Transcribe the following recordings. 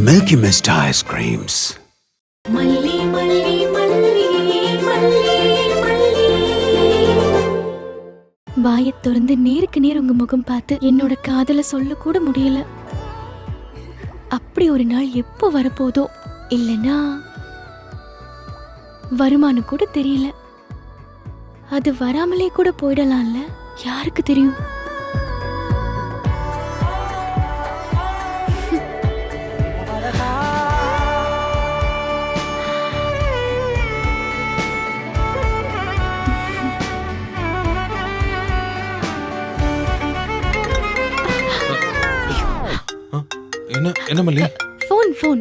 Milky Mist ice creams. மல்லி மல்லி மல்லி மல்லி மல்லி. வாயைத் திறந்து நேருக்கு நேர் உங்க முகம் பார்த்து என்னோட காதல சொல்ல கூட முடியல. அப்படி ஒரு நாள் எப்போ வரப்போதோ, இல்லனா வருமானு கூட தெரியல. அது வராமலே கூட போயிடலாம்ல, யாருக்கு தெரியும்? என்ன மல்லி? ஃபோன்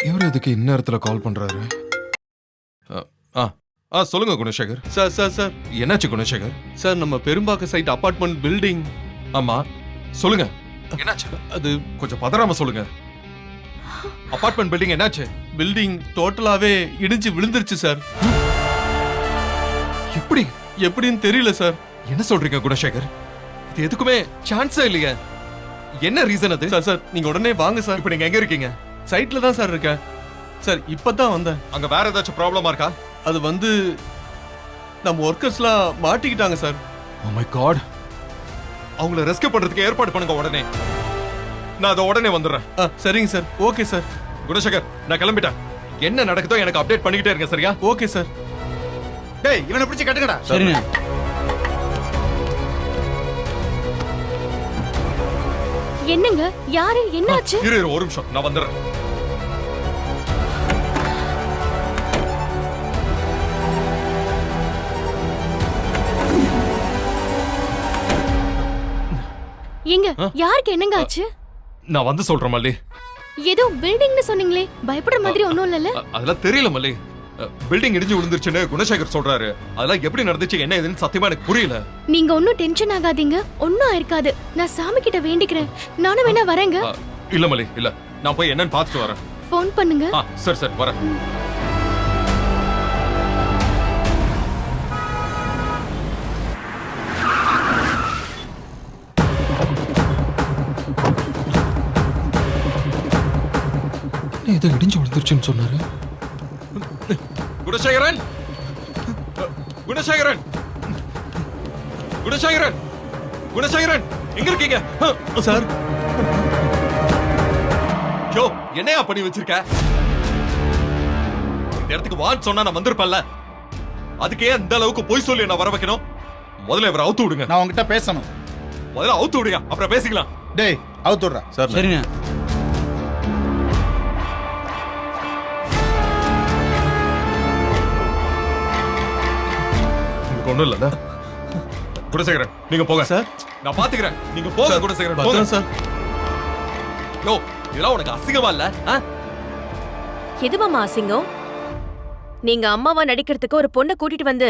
இவர் எதுக்கு இந்நேரத்துல கால் பண்றாரு? சொல்லுங்க குணசேகர். சார் என்னாச்சு குணசேகர்? சார் நம்ம பெரும்பாக்க சைட் அபார்ட்மெண்ட் பில்டிங். ஆமா சொல்லுங்க, என்னாச்சு? அது கொஞ்சம் பதறாம சொல்லுங்க. அபார்ட்மெண்ட் பில்டிங் என்னாச்சு? பில்டிங் டோட்டலாவே இடிஞ்சு விழுந்துருச்சு சார். எப்படி? எப்படின்னு தெரியல சார். என்ன சொல்றீங்க குணசேகர்? இது எதுக்குமே சான்ஸே இல்லையே. என்ன ரீசன் அது? சார் நீங்க உடனே வாங்க சார். இப்ப நீங்க எங்க இருக்கீங்க? சைட்ல தான் சார் இருக்கேன். சார் இப்பதான் வந்தேன். அங்க வேற ஏதாச்சும் ப்ராப்ளமா இருக்கா? அது வந்து நம்ம ஒர்க்கர்ஸ்லாம் மாட்டிக்கிட்டாங்க சார். Oh my god. அவங்கள ரெஸ்கியூ பண்றதுக்கு ஏற்பாடு பண்ணுங்க உடனே. நான் அதை உடனே வந்துடுறேன். சரிங்க சார். Okay sir. குணசேகர் நான் கிளம்பிட்டேன். என்ன நடக்குதோ எனக்கு அப்டேட் பண்ணிக்கிட்டே இருங்க, சரியா? Okay sir. டேய் இவனை பிடிச்சு கட்டுங்கடா. சரிங்க. என்னங்க? யாரு? என்னாச்சு? இரு ஒரு நிமிஷம், நான் வந்துடுறேன். எங்க? யாருக்கு என்னங்க ஆச்சு? நான் வந்து சொல்றேன் மல்லி. ஏதோ பில்டிங்னு சொன்னீங்களே, பயப்படுற மாதிரி ஒண்ணும் இல்லல. அதெல்லாம் தெரியல மல்லி. பில்டிங் இடிஞ்சு விழுந்துருச்சுன்னு குணசேகர் சொல்றாரு. அதெல்லாம் எப்படி நடந்துச்சு, என்ன ஏதுன்னு சத்தியமா எனக்கு புரியல. நீங்க ஒன்னும் டென்ஷன் ஆகாதீங்க, ஒன்னும் ஆயிருக்காது. நான் சாமி கிட்ட வேண்டிக்கிறேன். நானும் வேணா வரேங்க. இல்ல மல்லி, இல்ல, நான் போய் என்னன்னு பார்த்துட்டு வரேன். ஃபோன் பண்ணுங்க. சரி சரி வரேன். ஏதோ இடிஞ்சு விழுந்துருச்சுன்னு சொன்னாரு. குணசேகரன், குணசேகரன், குணசேகரன், குணசேகரன், எங்க இருக்கீங்க சார்? யோ என்னையா பண்ணி வச்சிருக்க? இந்த இடத்துக்கு வான்னு சொன்னா நான் வந்திருப்பேன்ல. அதுக்கே அந்த அளவுக்கு போய் சொல்லி நான் வர வைக்கணும். முதல்ல இவரை அவுத்து விடுங்க. நான் உங்ககிட்ட பேசணும். முதல்ல அவுத்து விடுங்க, அப்புறம் பேசிக்கலாம். டேய் அவுத்து விடுறா. சார் சரிங்க. ஒண்ணும் இல்ல குணசேகரன், நீங்க போங்க சார். நான் பாத்துக்கிறேன். நீங்க போங்க குணசேகரன், போங்க சார். யோ இதெல்லாம் உனக்கு அசிங்கமா இல்ல? எது மாமா அசிங்கம்? நீங்க அம்மாவா நடிக்கிறதுக்கு ஒரு பொண்ணை கூட்டிட்டு வந்து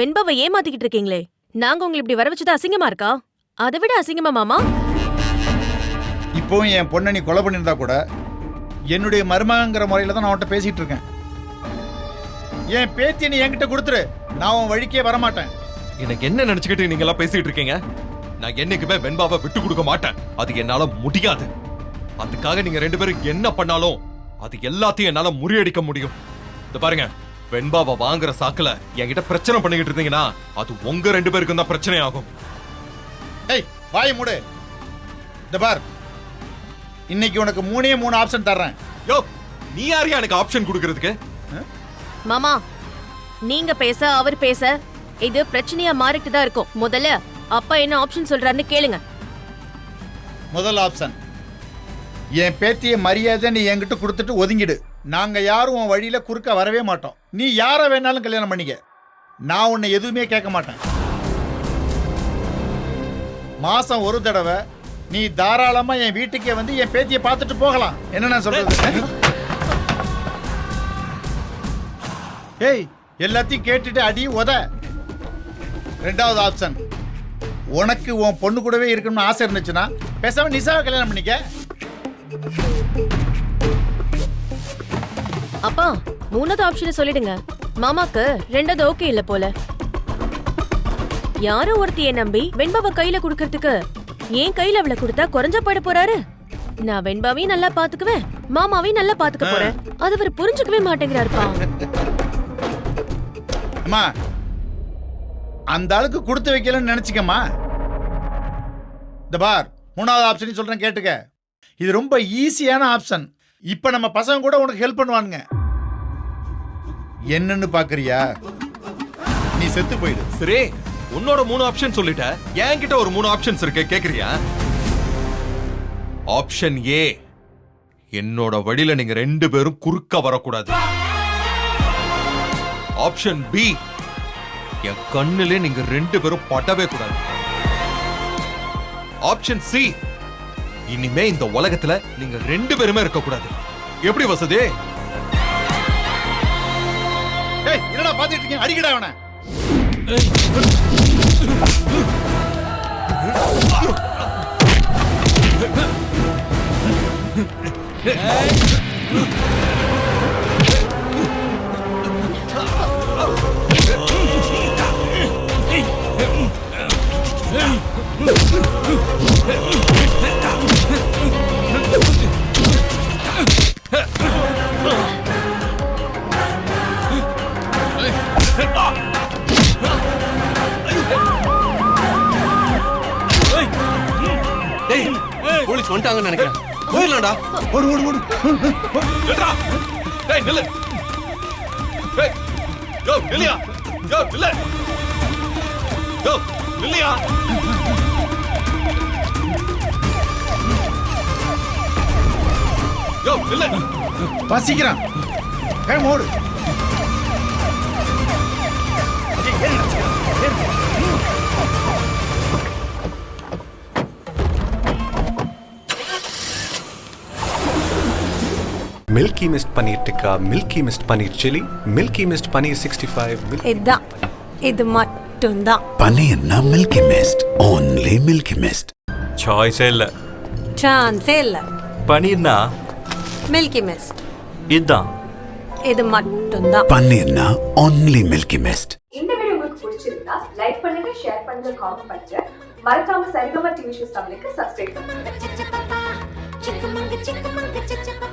வெண்பாவை ஏமாத்திக்கிட்டு இருக்கீங்களே, நாங்க உங்களை இப்படி வர வச்சது அசிங்கமா இருக்கா? அதை விட அசிங்கமா மாமா? இப்போவும் என் பொண்ணை நீ கொலை பண்ணியிருந்தா கூட என்னுடைய மருமகங்கிற முறையில தான் நான் அவன்கிட்ட பேசிட்டு இருக்கேன். என் பேத்தியை நீ என்கிட்ட கொடுத்துரு, நான் உன் வழிக்கே வரமாட்டேன். எனக்கு என்ன நினைச்சுக்கிட்டு நீங்க எல்லாம் பேசிட்டு இருக்கீங்க? நான் என்னைக்குமே வெண்பாவை விட்டு கொடுக்க மாட்டேன். அது என்னால முடியாது. அதுக்காக நீங்க ரெண்டு பேரும் என்ன பண்ணாலும் அது எல்லாத்தையும் என்னால முறியடிக்க முடியும். இந்த பாருங்க, வெண்பாவை வாங்குற சாக்குல என்கிட்ட பிரச்சனை பண்ணிக்கிட்டு இருந்தீங்கன்னா அது உங்க ரெண்டு பேருக்கும் தான் பிரச்சனை ஆகும். டேய் வாயை மூடு. இந்த பார், இன்னைக்கு உனக்கு 3 ஆப்ஷன் தர்றேன். யோ நீ யாரையா எனக்கு ஆப்ஷன் கொடுக்கறதுக்கு? மாமா நீங்க பேச அவர் பேச இது பிரச்சனையா மாறிட்டு தான் இருக்கும். முதல்ல அப்பா என்ன ஆப்ஷன் சொல்றாருன்னு கேளுங்க. முதல் ஆப்ஷன், என் பேத்தியை மரியாதை நீ என்கிட்ட கொடுத்துட்டு ஒதுங்கிடு. நாங்க யாரும் உன் வழியில குறுக்க வரவே மாட்டோம். நீ யாரை வேணாலும் கல்யாணம் பண்ணிக்க, நான் உன்னை எதுவுமே கேட்க மாட்டேன். மாசம் ஒரு தடவை நீ தாராளமா என் வீட்டுக்கே வந்து என் பேத்தியை பார்த்துட்டு போகலாம். என்ன நான் சொல்றது? ஏய் எல்லாத்தையும் கேட்டுட்டு அடி உத. ரெண்டாவது ஆப்ஷன், உனக்கு உன் பொண்ணு கூடவே இருக்கணும்னு ஆசை இருந்துச்சுன்னா பேசாம நிசாவை கல்யாணம் பண்ணிக்க. அப்பா மூணாவது ஆப்ஷனை சொல்லிடுங்க. மாமாக்கு ரெண்டாவது ஓகே இல்ல போல. யாரோ ஒருத்திய நம்பி வெண்பாவை கையில குடுக்கறதுக்கு என் கையில அவளை கொடுத்தா குறைஞ்ச போயிட போறாரு. நான் வெண்பாவையும் நல்லா பாத்துக்குவேன், மாமாவையும் நல்லா பாத்துக்க போறேன். அது அவர் புரிஞ்சுக்கவே மாட்டேங்கிறாருப்பா. அம்மா அந்த ஆளுக்கு கொடுத்து வைக்கலன்னு நினைச்சுக்கம்மா. இந்த பார், 3வது ஆப்ஷன் சொல்றேன் கேட்டுக்க. இது ரொம்ப ஈஸியான ஆப்ஷன். இப்ப நம்ம பசங்க கூட உனக்கு ஹெல்ப் பண்ணுவானுங்க. என்னன்னு பாக்குறியா? நீ செத்து போயிடு. சரி, உன்னோட 3 ஆப்ஷன் சொல்லிட்ட, என்கிட்ட ஒரு 3 ஆப்ஷன்ஸ் இருக்கு, கேக்குறியா? ஆப்ஷன் ஏ, என்னோட வழியில நீங்க 2 பேரும் குறுக்க வரக்கூடாது. ஆப்ஷன் பி, என் கண்ணுல நீங்க 2 பேரும் படவே கூடாது. ஆப்ஷன் சி, இனிமே இந்த உலகத்துல நீங்க 2 பேருமே இருக்க கூடாது. எப்படி வசதி? ஏய், என்னடா பாத்துட்டு இருக்கீங்க? அடிக்கடா அவனை. போலீஸ் வந்துட்டாங்கன்னு நினைக்கிறேன். போயிடலாம்டா. ஓடு ஓடு ஓடு. நில்றா. டேய் நில்லு. டேய். யோ நில்லியா. யோ நில்லு. யோ நில்லியா. யோ நில்லு. பசிக்கிறான். ஏய் ஓடு. Milky Mist Paneer Tikka, Milky Mist Paneer Chili, Milky Mist Paneer 65. இதான், இது மட்டும்தான். Paneer Milky Mist, only Milky Mist. சாய்ஸே இல்ல. சான்ஸே இல்ல. பன்னீர்னா மில்கி மிஸ்ட், இதுதான். இது மட்டும்தான். Paneer only Milky Mist. இந்த வீடியோ உங்களுக்கு பிடிச்சிருந்தா லைக் பண்ணுங்க, ஷேர் பண்ணுங்க, காமெண்ட் பண்ணுங்க. மறக்காம சரிகமா டிவி ஷோஸ் தமிழுக்கு சப்ஸ்கிரைப் பண்ணுங்க. சிக்கமங்க சிக்கமங்க சிச்சப்பா